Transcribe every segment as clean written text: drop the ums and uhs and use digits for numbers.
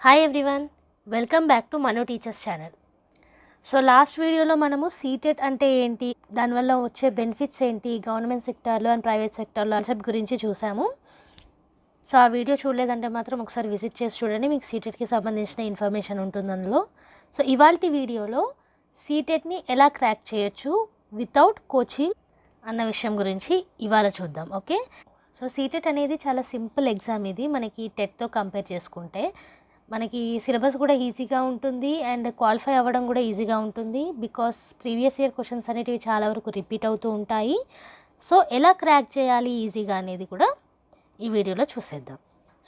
Hi everyone, welcome back to Manu teachers channel. So last వీడియోలో మనము CTET అంటే ఏంటి, దానివల్ల వచ్చే బెనిఫిట్స్ ఏంటి, గవర్నమెంట్ సెక్టార్లో అండ్ ప్రైవేట్ సెక్టార్లో కాన్సెప్ట్ గురించి చూసాము. సో ఆ వీడియో చూడలేదంటే మాత్రం ఒకసారి విజిట్ చేసి చూడండి, మీకు సీటెట్కి సంబంధించిన ఇన్ఫర్మేషన్ ఉంటుంది అందులో. సో ఇవాల్టి వీడియోలో సీటెట్ని ఎలా క్రాక్ చేయొచ్చు వితౌట్ కోచింగ్ అన్న విషయం గురించి ఇవాళ చూద్దాం. ఓకే, సో సీటెట్ అనేది చాలా సింపుల్ ఎగ్జామ్. ఇది మనకి టెట్తో కంపేర్ చేసుకుంటే మనకి సిలబస్ కూడా ఈజీగా ఉంటుంది అండ్ క్వాలిఫై అవ్వడం కూడా ఈజీగా ఉంటుంది. బికాస్ ప్రీవియస్ ఇయర్ క్వశ్చన్స్ అనేటివి చాలా వరకు రిపీట్ అవుతూ ఉంటాయి. సో ఎలా క్రాక్ చేయాలి ఈజీగా అనేది కూడా ఈ వీడియోలో చూసేద్దాం.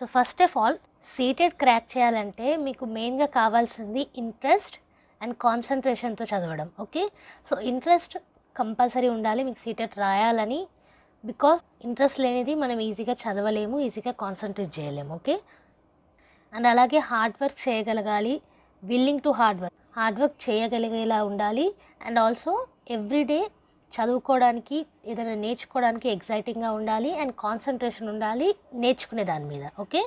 So first of all, CTET crack చేయాలంటే మీకు మెయిన్గా కావాల్సింది ఇంట్రెస్ట్ అండ్ కాన్సన్ట్రేషన్తో చదవడం. ఓకే, సో ఇంట్రెస్ట్ కంపల్సరీ ఉండాలి మీకు సీటెట్ రాయాలని. బికాస్ ఇంట్రెస్ట్ లేనిది మనం ఈజీగా చదవలేము, ఈజీగా కాన్సన్ట్రేట్ చేయలేము. ఓకే, అండ్ అలాగే హార్డ్ వర్క్ చేయగలగాలి, విల్లింగ్ టు హార్డ్ వర్క్ చేయగలిగేలా ఉండాలి. అండ్ ఆల్సో ఎవ్రీడే చదువుకోవడానికి, ఏదైనా నేర్చుకోవడానికి ఎగ్జైటింగ్గా ఉండాలి అండ్ కాన్సన్ట్రేషన్ ఉండాలి నేర్చుకునే దాని మీద. ఓకే,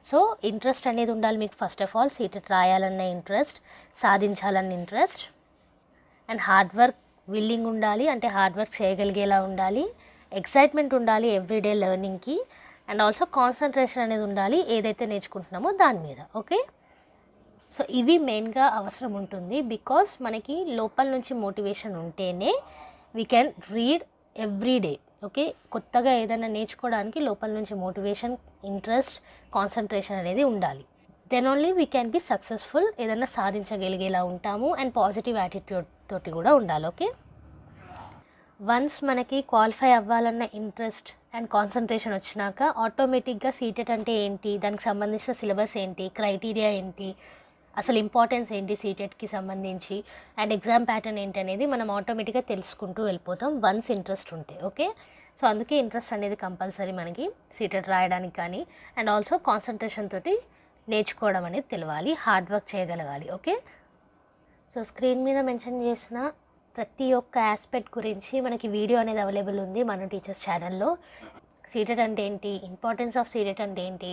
సో ఇంట్రెస్ట్ అనేది ఉండాలి మీకు. ఫస్ట్ ఆఫ్ ఆల్ సీటెట్ రాయాలన్న ఇంట్రెస్ట్, సాధించాలన్న interest, and hard work, willing ఉండాలి, అంటే హార్డ్ వర్క్ చేయగలిగేలా ఉండాలి, ఎక్సైట్మెంట్ ఉండాలి ఎవ్రీడే లెర్నింగ్కి, అండ్ ఆల్సో కాన్సన్ట్రేషన్ అనేది ఉండాలి ఏదైతే నేర్చుకుంటున్నామో దాని మీద. ఓకే, సో ఇవి మెయిన్గా అవసరం ఉంటుంది. బికాస్ మనకి లోపల నుంచి మోటివేషన్ ఉంటేనే we can read everyday. Okay, కొత్తగా ఏదైనా నేర్చుకోవడానికి లోపల నుంచి మోటివేషన్, ఇంట్రెస్ట్, కాన్సన్ట్రేషన్ అనేది ఉండాలి. Then only we can be successful, ఏదైనా సాధించగలిగేలా ఉంటాము. అండ్ పాజిటివ్ యాటిట్యూడ్ తోటి కూడా ఉండాలి. ఓకే, వన్స్ మనకి క్వాలిఫై అవ్వాలన్న ఇంట్రెస్ట్ అండ్ కాన్సన్ట్రేషన్ వచ్చినాక ఆటోమేటిక్గా సీటెట్ అంటే ఏంటి, దానికి సంబంధించిన సిలబస్ ఏంటి, క్రైటీరియా ఏంటి, అసలు ఇంపార్టెన్స్ ఏంటి సీటెట్కి సంబంధించి, అండ్ ఎగ్జామ్ ప్యాటర్న్ ఏంటి అనేది మనం ఆటోమేటిక్గా తెలుసుకుంటూ వెళ్ళిపోతాం వన్స్ ఇంట్రెస్ట్ ఉంటే. ఓకే, సో అందుకే ఇంట్రెస్ట్ అనేది కంపల్సరీ మనకి సీటెట్ రాయడానికి కానీ, అండ్ ఆల్సో కాన్సన్ట్రేషన్ తోటి నేర్చుకోవడం అనేది తెలియాలి, హార్డ్ వర్క్ చేయగలగాలి. ఓకే, సో స్క్రీన్ మీద మెన్షన్ చేసిన ప్రతి ఒక్క ఆస్పెక్ట్ గురించి మనకి వీడియో అనేది అవైలబుల్ ఉంది మన టీచర్స్ ఛానల్లో. సీటెట్ అంటే ఏంటి, ఇంపార్టెన్స్ ఆఫ్ సీటెట్ అంటే ఏంటి,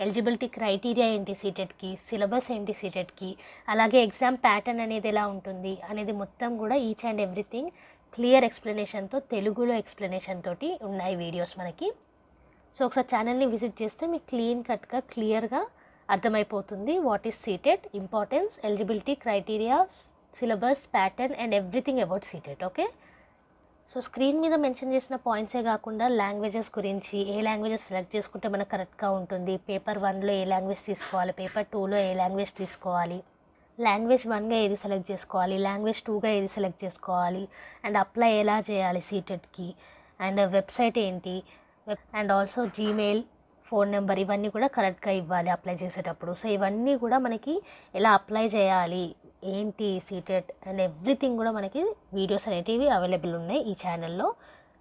ఎలిజిబిలిటీ క్రైటీరియా ఏంటి సీటెట్కి, సిలబస్ ఏంటి సీటెట్కి, అలాగే ఎగ్జామ్ ప్యాటర్న్ అనేది ఎలా ఉంటుంది అనేది మొత్తం కూడా ఈచ్ అండ్ ఎవ్రీథింగ్ క్లియర్ ఎక్స్ప్లెనేషన్తో, తెలుగులో ఎక్స్ప్లెనేషన్ తోటి ఉన్నాయి వీడియోస్ మనకి. సో ఒకసారి ఛానల్ని విజిట్ చేస్తే మీకు కట్గా క్లియర్గా అర్థమైపోతుంది what is CTET, importance, eligibility criteria, syllabus, pattern and everything about CTET. Okay, so screen మీద మెన్షన్ చేసిన పాయింట్సే కాకుండా లాంగ్వేజెస్ గురించి, ఏ లాంగ్వేజెస్ సెలెక్ట్ చేసుకుంటే మనకు కరెక్ట్గా ఉంటుంది, పేపర్ 1లో ఏ లాంగ్వేజ్ తీసుకోవాలి, పేపర్ 2లో ఏ లాంగ్వేజ్ తీసుకోవాలి, లాంగ్వేజ్ 1గా ఏది సెలెక్ట్ చేసుకోవాలి, లాంగ్వేజ్ 2గా ఏది సెలెక్ట్ చేసుకోవాలి, అండ్ అప్లై ఎలా చేయాలి సీటెట్కి, అండ్ వెబ్సైట్ ఏంటి, and also Gmail, phone number, ఇవన్నీ కూడా కరెక్ట్గా ఇవ్వాలి అప్లై చేసేటప్పుడు. సో ఇవన్నీ కూడా మనకి ఎలా అప్లై చేయాలి, ఏంటి సీటెట్ అండ్ ఎవ్రీథింగ్ కూడా మనకి వీడియోస్ అనేటివి అవైలబుల్ ఉన్నాయి ఈ ఛానల్లో.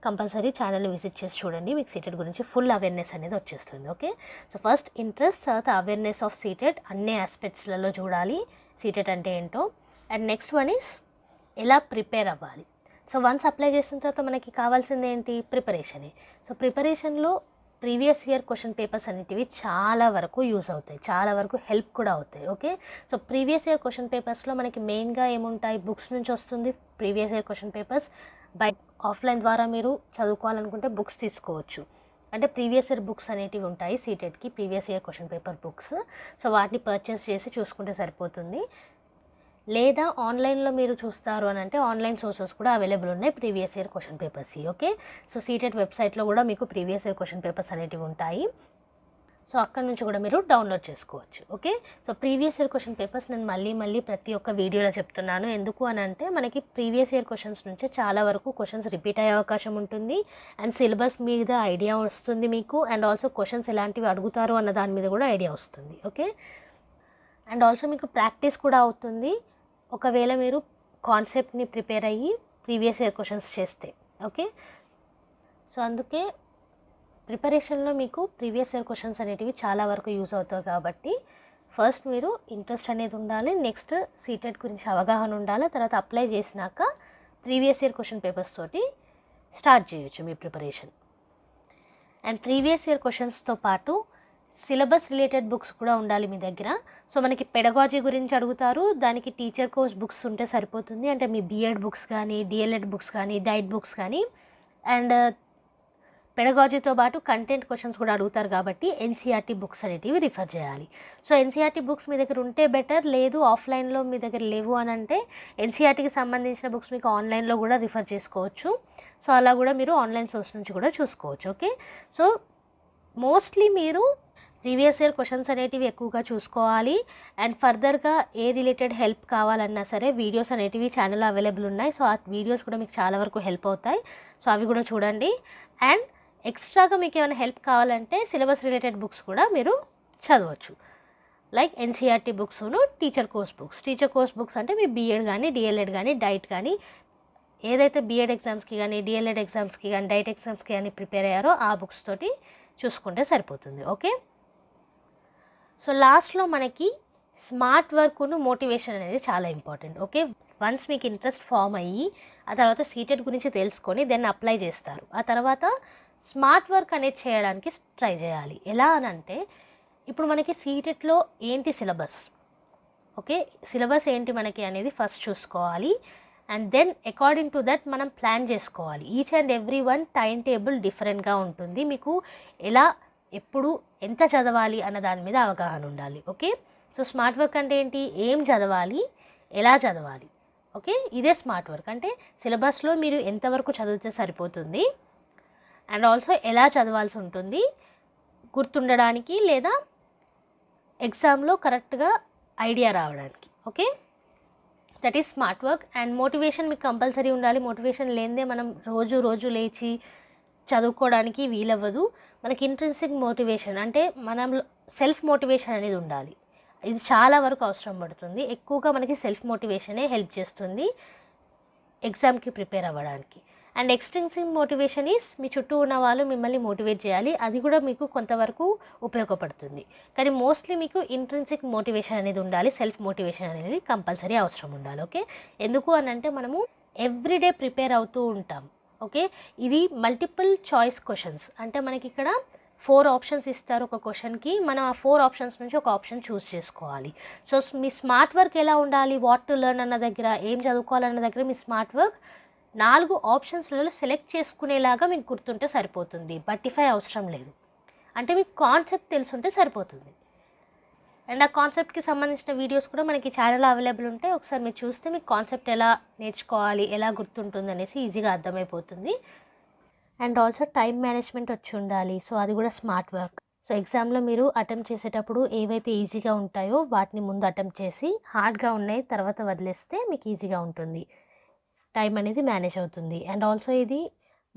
కంపల్సరీ ఛానల్ని విజిట్ చేసి చూడండి, మీకు సీటెట్ గురించి ఫుల్ అవేర్నెస్ అనేది వచ్చేస్తుంది. ఓకే, సో ఫస్ట్ ఇంట్రెస్ట్, తర్వాత అవేర్నెస్ ఆఫ్ సీటెట్, అన్ని ఆస్పెక్ట్స్లలో చూడాలి సీటెట్ అంటే ఏంటో. అండ్ నెక్స్ట్ వన్ ఈస్ ఎలా ప్రిపేర్ అవ్వాలి. సో వన్స్ అప్లై చేసిన తర్వాత మనకి కావాల్సింది ఏంటి, ప్రిపరేషనే. సో ప్రిపరేషన్లో ప్రీవియస్ ఇయర్ క్వశ్చన్ పేపర్స్ అనేటివి చాలా వరకు యూజ్ అవుతాయి, చాలా వరకు హెల్ప్ కూడా అవుతాయి. Okay, so previous year question పేపర్స్లో మనకి మెయిన్గా ఏముంటాయి, బుక్స్ నుంచి వస్తుంది previous year question papers. By offline ద్వారా మీరు చదువుకోవాలనుకుంటే బుక్స్ తీసుకోవచ్చు, అంటే ప్రీవియస్ ఇయర్ బుక్స్ అనేటివి ఉంటాయి సీటెట్కి, previous year question paper books. So వాటిని పర్చేస్ చేసి చూసుకుంటే సరిపోతుంది. లేదా ఆన్లైన్లో మీరు చూస్తారు అని అంటే ఆన్లైన్ సోర్సెస్ కూడా అవైలబుల్ ఉన్నాయి previous year question papers. Okay, so CTET వెబ్సైట్లో కూడా మీకు ప్రీవియస్ ఇయర్ క్వశ్చన్ పేపర్స్ అనేటివి ఉంటాయి. సో అక్కడ నుంచి కూడా మీరు డౌన్లోడ్ చేసుకోవచ్చు. Okay, so previous year question papers నేను మళ్ళీ ప్రతి ఒక్క వీడియోలో చెప్తున్నాను. ఎందుకు అని అంటే మనకి ప్రీవియస్ ఇయర్ క్వశ్చన్స్ నుంచే చాలా వరకు క్వశ్చన్స్ రిపీట్ అయ్యే అవకాశం ఉంటుంది, అండ్ సిలబస్ మీద ఐడియా వస్తుంది మీకు, అండ్ ఆల్సో క్వశ్చన్స్ ఎలాంటివి అడుగుతారు అన్న దాని మీద కూడా ఐడియా వస్తుంది. ఓకే, అండ్ ఆల్సో మీకు ప్రాక్టీస్ కూడా అవుతుంది ఒకవేళ మీరు కాన్సెప్ట్ని ప్రిపేర్ అయ్యి ప్రీవియస్ ఇయర్ క్వశ్చన్స్ చేస్తే. ఓకే, సో అందుకే ప్రిపరేషన్లో మీకు ప్రీవియస్ ఇయర్ క్వశ్చన్స్ అనేటివి చాలా వరకు యూజ్ అవుతాయి. కాబట్టి ఫస్ట్ మీరు ఇంట్రెస్ట్ అనేది ఉండాలి, నెక్స్ట్ సీటెట్ గురించి అవగాహన ఉండాలి, తర్వాత అప్లై చేసినాక ప్రీవియస్ ఇయర్ క్వశ్చన్ పేపర్స్ తోటి స్టార్ట్ చేయొచ్చు మీ ప్రిపరేషన్. అండ్ ప్రీవియస్ ఇయర్ క్వశ్చన్స్తో పాటు సిలబస్ రిలేటెడ్ బుక్స్ కూడా ఉండాలి మీ దగ్గర. సో మనకి పెడగాజీ గురించి అడుగుతారు, దానికి టీచర్ కోర్స్ బుక్స్ ఉంటే సరిపోతుంది. అంటే మీ బీఎడ్ బుక్స్ కానీ, డిఎల్ఎడ్ బుక్స్ కానీ, డైట్ బుక్స్ కానీ, అండ్ పెడగాజీతో పాటు కంటెంట్ క్వశ్చన్స్ కూడా అడుగుతారు కాబట్టి ఎన్సీఆర్టీ బుక్స్ అనేటివి రిఫర్ చేయాలి. సో ఎన్సీఆర్టీ బుక్స్ మీ దగ్గర ఉంటే బెటర్, లేదు ఆఫ్లైన్లో మీ దగ్గర లేవు అని అంటే ఎన్సీఆర్టీకి సంబంధించిన బుక్స్ మీకు ఆన్లైన్లో కూడా రిఫర్ చేసుకోవచ్చు. సో అలా కూడా మీరు ఆన్లైన్ సోర్స్ నుంచి కూడా చూసుకోవచ్చు. ఓకే, సో మోస్ట్లీ మీరు ప్రీవియస్ ఇయర్ క్వశ్చన్స్ అనేటివి ఎక్కువగా చూసుకోవాలి. అండ్ ఫర్దర్గా ఏ రిలేటెడ్ హెల్ప్ కావాలన్నా సరే వీడియోస్ అనేటివి ఛానల్లో అవైలబుల్ ఉన్నాయి. సో ఆ వీడియోస్ కూడా మీకు చాలా వరకు హెల్ప్ అవుతాయి. సో అవి కూడా చూడండి. అండ్ ఎక్స్ట్రాగా మీకు ఏమైనా హెల్ప్ కావాలంటే సిలబస్ రిలేటెడ్ బుక్స్ కూడా మీరు చదవచ్చు. లైక్ ఎన్సీఆర్టీ బుక్స్ను teacher course books. Teacher course books అంటే మీ బీఎడ్ కానీ, డిఎల్ఎడ్ కానీ, డైట్ కానీ, ఏదైతే బీఎడ్ ఎగ్జామ్స్కి కానీ, డిఎల్ఎడ్ ఎగ్జామ్స్కి కానీ, డైట్ ఎగ్జామ్స్కి కానీ ప్రిపేర్ అయ్యారో ఆ బుక్స్ తోటి చూసుకుంటే సరిపోతుంది. ఓకే, సో లాస్ట్లో మనకి స్మార్ట్ వర్క్ను మోటివేషన్ అనేది చాలా ఇంపార్టెంట్. ఓకే, వన్స్ మీకు ఇంట్రెస్ట్ ఫామ్ అయ్యి ఆ తర్వాత సీటెట్ గురించి తెలుసుకొని దెన్ అప్లై చేస్తారు. ఆ తర్వాత స్మార్ట్ వర్క్ అనేది చేయడానికి ట్రై చేయాలి. ఎలా అని అంటే ఇప్పుడు మనకి సీటెట్లో ఏంటి సిలబస్, ఓకే, సిలబస్ ఏంటి మనకి అనేది ఫస్ట్ చూసుకోవాలి. And then according to that మనం ప్లాన్ చేసుకోవాలి. Each and every one time table డిఫరెంట్గా ఉంటుంది. మీకు ఎలా, ఎప్పుడు, ఎంత చదవాలి అన్న దాని మీద అవగాహన ఉండాలి. ఓకే, సో స్మార్ట్ వర్క్ అంటే ఏంటి, ఏం చదవాలి, ఎలా చదవాలి. ఓకే, ఇదే స్మార్ట్ వర్క్ అంటే సిలబస్లో మీరు ఎంతవరకు చదివితే సరిపోతుంది, అండ్ ఆల్సో ఎలా చదవాల్సి ఉంటుంది గుర్తుండడానికి లేదా ఎగ్జామ్లో కరెక్ట్గా ఐడియా రావడానికి. Okay, that is smart work. And motivation మీకు కంపల్సరీ ఉండాలి. మోటివేషన్ లేనిదే మనం రోజు లేచి చదువుకోవడానికి వీలవ్వదు. మనకి ఇంట్రెన్సిక్ మోటివేషన్ అంటే మనం సెల్ఫ్ మోటివేషన్ అనేది ఉండాలి. ఇది చాలా వరకు అవసరం పడుతుంది. ఎక్కువగా మనకి సెల్ఫ్ మోటివేషనే హెల్ప్ చేస్తుంది ఎగ్జామ్కి ప్రిపేర్ అవ్వడానికి. అండ్ ఎక్స్ట్రిన్సిక్ మోటివేషన్ ఈస్ మీ చుట్టూ ఉన్న వాళ్ళు మిమ్మల్ని మోటివేట్ చేయాలి, అది కూడా మీకు కొంతవరకు ఉపయోగపడుతుంది. కానీ మోస్ట్లీ మీకు ఇంట్రిన్సిక్ మోటివేషన్ అనేది ఉండాలి, సెల్ఫ్ మోటివేషన్ అనేది కంపల్సరీ అవసరం ఉండాలి. ఓకే, ఎందుకు అని అంటే మనము ఎవ్రీడే ప్రిపేర్ అవుతూ ఉంటాం. ఓకే, ఇది మల్టిపుల్ చాయిస్ క్వశ్చన్స్ అంటే మనకి ఇక్కడ 4 ఆప్షన్స్ ఇస్తారు ఒక క్వశ్చన్కి. మనం ఆ 4 ఆప్షన్స్ నుంచి ఒక ఆప్షన్ చూస్ చేసుకోవాలి. సో మీ స్మార్ట్ వర్క్ ఎలా ఉండాలి, వాట్ టు లెర్న్ అన్న దగ్గర, ఏం చదువుకోవాలన్న దగ్గర మీ స్మార్ట్ వర్క్ 4 ఆప్షన్స్లలో సెలెక్ట్ చేసుకునేలాగా మీకు గుర్తుంటే సరిపోతుంది. బట్టిఫై అవసరం లేదు. అంటే మీకు కాన్సెప్ట్ తెలుసుంటే సరిపోతుంది. అండ్ ఆ కాన్సెప్ట్కి సంబంధించిన వీడియోస్ కూడా మనకి ఛానల్లో అవైలబుల్ ఉంటాయి. ఒకసారి మీరు చూస్తే మీకు కాన్సెప్ట్ ఎలా నేర్చుకోవాలి, ఎలా గుర్తుంటుంది అనేసి ఈజీగా అర్థమైపోతుంది. అండ్ ఆల్సో టైం మేనేజ్మెంట్ వచ్చి ఉండాలి. సో అది కూడా స్మార్ట్ వర్క్. సో ఎగ్జామ్లో మీరు అటెంప్ట్ చేసేటప్పుడు ఏవైతే ఈజీగా ఉంటాయో వాటిని ముందు అటెంప్ట్ చేసి, హార్డ్గా ఉన్నాయి తర్వాత వదిలేస్తే మీకు ఈజీగా ఉంటుంది, టైం అనేది మేనేజ్ అవుతుంది. అండ్ ఆల్సో ఇది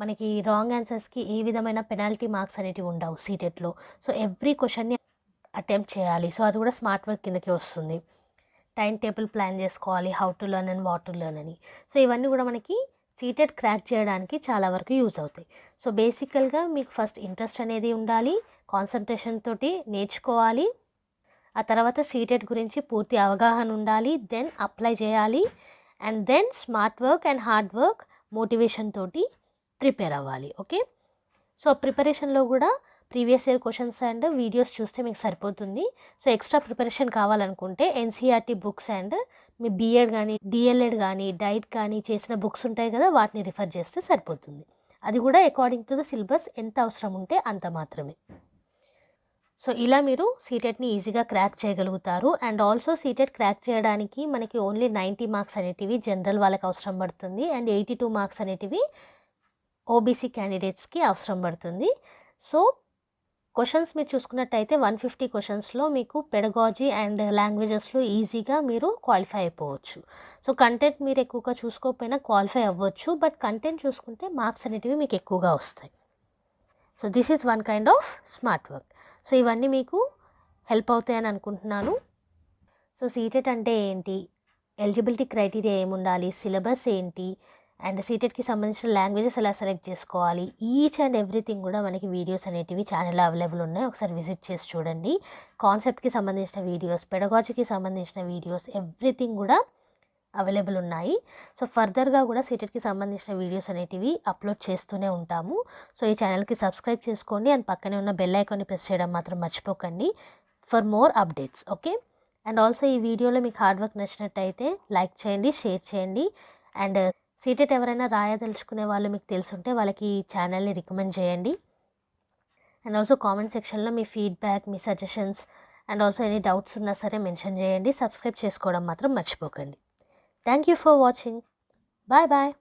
మనకి రాంగ్ ఆన్సర్స్కి ఏ విధమైన పెనాల్టీ మార్క్స్ అనేటివి ఉండవు సీటెట్లో. సో ఎవ్రీ క్వశ్చన్ని అటెంప్ట్ చేయాలి. సో అది కూడా స్మార్ట్ వర్క్ కిందకి వస్తుంది. టైం టేబుల్ ప్లాన్ చేసుకోవాలి, how to learn and what to learn అని. సో ఇవన్నీ కూడా మనకి సీటెట్ క్రాక్ చేయడానికి చాలా వరకు యూజ్ అవుతాయి. సో బేసికల్గా మీకు ఫస్ట్ ఇంట్రెస్ట్ అనేది ఉండాలి, కాన్సన్ట్రేషన్ తోటి నేర్చుకోవాలి, ఆ తర్వాత సీటెట్ గురించి పూర్తి అవగాహన ఉండాలి, దెన్ అప్లై చేయాలి, and then smart work and hard work motivation తోటి ప్రిపేర్ అవ్వాలి. ఓకే, సో ప్రిపరేషన్లో కూడా previous year questions and videos చూస్తే మీకు సరిపోతుంది. సో ఎక్స్ట్రా ప్రిపరేషన్ కావాలనుకుంటే ఎన్సీఆర్టీ బుక్స్ అండ్ మీ బీఎడ్ కానీ, డిఎల్ఎడ్ కానీ, డైట్ కానీ చేసిన బుక్స్ ఉంటాయి కదా, వాటిని రిఫర్ చేస్తే సరిపోతుంది. అది కూడా అకార్డింగ్ టు ద సిలబస్ ఎంత అవసరం ఉంటే అంత మాత్రమే. సో ఇలా మీరు సీటెట్ని ఈజీగా క్రాక్ చేయగలుగుతారు. అండ్ ఆల్సో సీటెట్ క్రాక్ చేయడానికి మనకి ఓన్లీ 90 మార్క్స్ అనేటివి జనరల్ వాళ్ళకి అవసరం పడుతుంది, అండ్ 82 మార్క్స్ అనేటివి ఓబీసీ క్యాండిడేట్స్కి అవసరం పడుతుంది. సో క్వశ్చన్స్ మీరు చూసుకున్నట్టయితే 150 క్వశ్చన్స్లో మీకు పెడగాజీ అండ్ లాంగ్వేజెస్లో ఈజీగా మీరు క్వాలిఫై అయిపోవచ్చు. సో కంటెంట్ మీరు ఎక్కువగా చూసుకోకపోయినా క్వాలిఫై అవ్వచ్చు, బట్ కంటెంట్ చూసుకుంటే మార్క్స్ అనేటివి మీకు ఎక్కువగా వస్తాయి. So this is one kind of smart work. So ఇవన్నీ మీకు హెల్ప్ అవుతాయని అనుకుంటున్నాను. సో సీటెట్ అంటే ఏంటి, ఎలిజిబిలిటీ క్రైటీరియా ఏముండాలి, సిలబస్ ఏంటి, అండ్ సీటెట్కి సంబంధించిన లాంగ్వేజెస్ ఎలా సెలెక్ట్ చేసుకోవాలి, ఈచ్ అండ్ ఎవ్రీథింగ్ కూడా మనకి వీడియోస్ అనేటివి ఛానల్లో అవైలబుల్ ఉన్నాయి. ఒకసారి విజిట్ చేసి చూడండి. కాన్సెప్ట్కి సంబంధించిన వీడియోస్, పెడగాజీకి సంబంధించిన వీడియోస్, ఎవ్రీథింగ్ కూడా అవైలబుల్ ఉన్నాయి. సో ఫర్దర్గా కూడా సీటెట్కి సంబంధించిన వీడియోస్ అనేటివి అప్లోడ్ చేస్తూనే ఉంటాము. సో ఈ ఛానల్కి సబ్స్క్రైబ్ చేసుకోండి అండ్ పక్కనే ఉన్న బెల్ ఐకాన్ని ప్రెస్ చేయడం మాత్రం మర్చిపోకండి for more updates. Okay, and also ఈ వీడియోలో మీకు హార్డ్ వర్క్ నచ్చినట్టయితే లైక్ చేయండి, షేర్ చేయండి. అండ్ సీటెట్ ఎవరైనా రాయదలుచుకునే వాళ్ళు మీకు తెలుసుంటే వాళ్ళకి ఈ ఛానల్ని రికమెండ్ చేయండి. అండ్ ఆల్సో కామెంట్ సెక్షన్లో మీ ఫీడ్బ్యాక్, మీ suggestions and also any doubts ఉన్నా సరే మెన్షన్ చేయండి. సబ్స్క్రైబ్ చేసుకోవడం మాత్రం మర్చిపోకండి. Thank you for watching. Bye bye.